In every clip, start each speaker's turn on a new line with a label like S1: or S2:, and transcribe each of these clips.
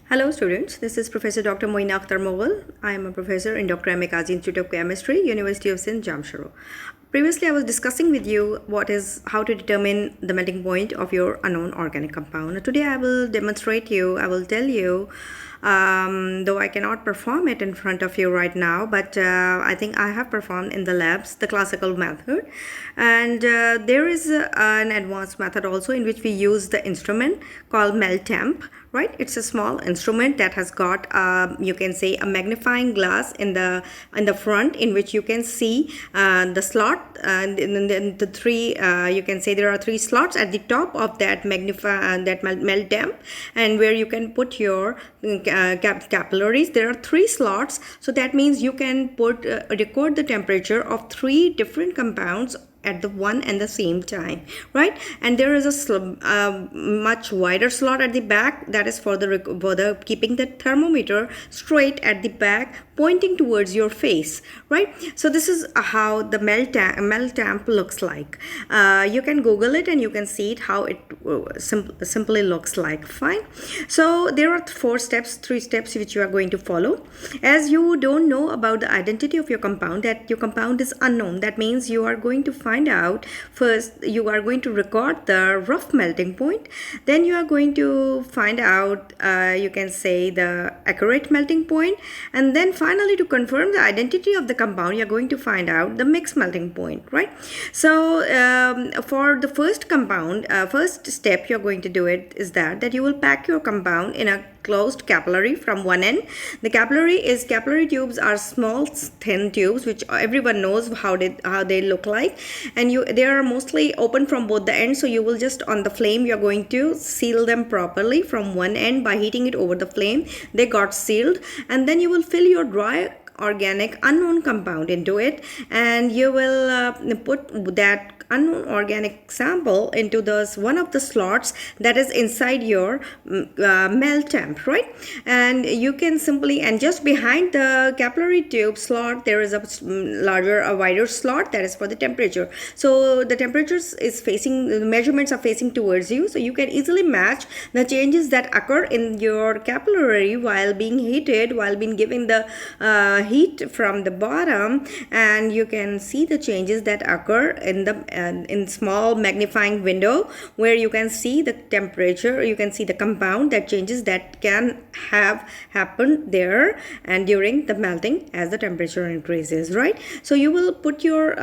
S1: Hello students, this is Professor Dr. Moina Akhtar Mughal. I am a professor in Dr. M. A. Kazi Institute of Chemistry, University of Sindh, Jamshoro. Previously, I was discussing with you how to determine the melting point of your unknown organic compound. Today, I will tell you, though I cannot perform it in front of you right now, but I think I have performed in the labs the classical method. And there is an advanced method also in which we use the instrument called MELTEMP, right? It's a small instrument that has got you can say a magnifying glass in the front, in which you can see the slot and the three you can say there are three slots at the top of that MELTEMP, and where you can put your capillaries. There are three slots, so that means you can record the temperature of three different compounds at the one and the same time, right? And there is a much wider slot at the back, that is for the keeping the thermometer straight at the back, pointing towards your face, right? So this is how the MELTEMP looks like. You can Google it and you can see it how it simply looks like. Fine. So there are three steps which you are going to follow. As you don't know about the identity of your compound, that your compound is unknown, that means you are going to find out first. You are going to record the rough melting point, then you are going to find out you can say the accurate melting point, and then finally, to confirm the identity of the compound, you are going to find out the mixed melting point, right? So for the first step you are going to do it is that you will pack your compound in a closed capillary from one end. The capillary tubes are small thin tubes which everyone knows how they look like, and they are mostly open from both the ends. So you will just on the flame, you're going to seal them properly from one end by heating it over the flame. They got sealed, and then you will fill your dry organic unknown compound into it, and you will put that unknown organic sample into one of the slots that is inside your MELTEMP, right? And you can simply, and just behind the capillary tube slot there is a wider slot that is for the temperature. So the the measurements are facing towards you, so you can easily match the changes that occur in your capillary while being given the heat from the bottom, and you can see the changes that occur in small magnifying window, where you can see the temperature, you can see the compound that changes that can have happened there and during the melting as the temperature increases, right? So you will put your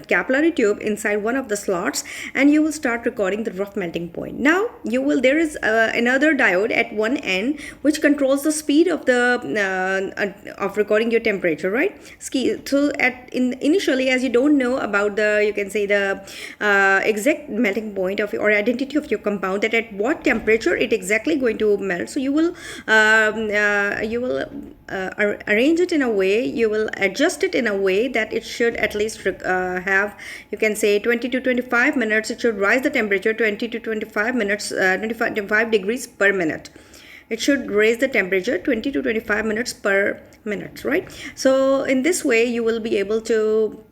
S1: capillary tube inside one of the slots, and you will start recording the rough melting point. Now there is another diode at one end which controls the speed of of recording your temperature, right? So initially, as you don't know about the exact melting point or identity of your compound, that at what temperature it exactly going to melt, so you will arrange it in a way, you will adjust it in a way that it should at least have, you can say, 20 to 25 minutes. It should rise the temperature 20 to 25 minutes, 25 degrees per minute. It should raise the temperature 20 to 25 minutes per minute, right? So in this way you will be able to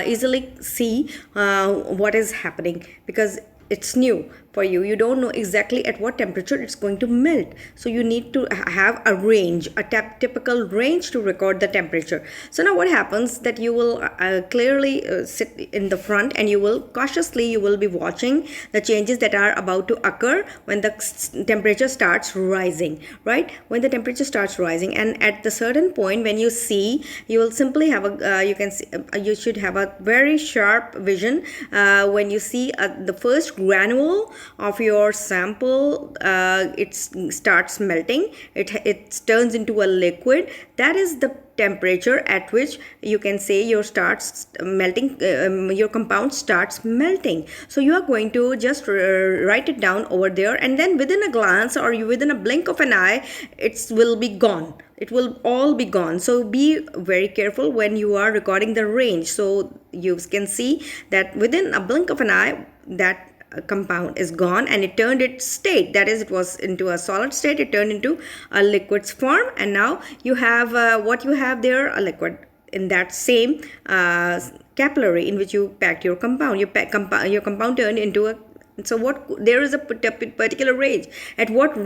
S1: easily see what is happening, because it's new for you. You don't know exactly at what temperature it's going to melt, so you need to have a range, a typical range to record the temperature. So now what happens, that you will clearly sit in the front, and you will be watching the changes that are about to occur when the temperature starts rising, right? When the temperature starts rising, and at the certain point when you see, you will simply have you should have a very sharp vision when you see the first granule of your sample. It starts melting, it turns into a liquid. That is the temperature at which you can say your compound starts melting. So you are going to just write it down over there, and then within a glance, or within a blink of an eye, it will be gone. It will all be gone. So be very careful when you are recording the range. So you can see that within a blink of an eye, that compound is gone, and it turned its state, that is, it was into a solid state, it turned into a liquid's form, and now you have what you have there, a liquid in that same capillary in which you packed your compound. Your compound turned into a So what, there is a particular range. At what range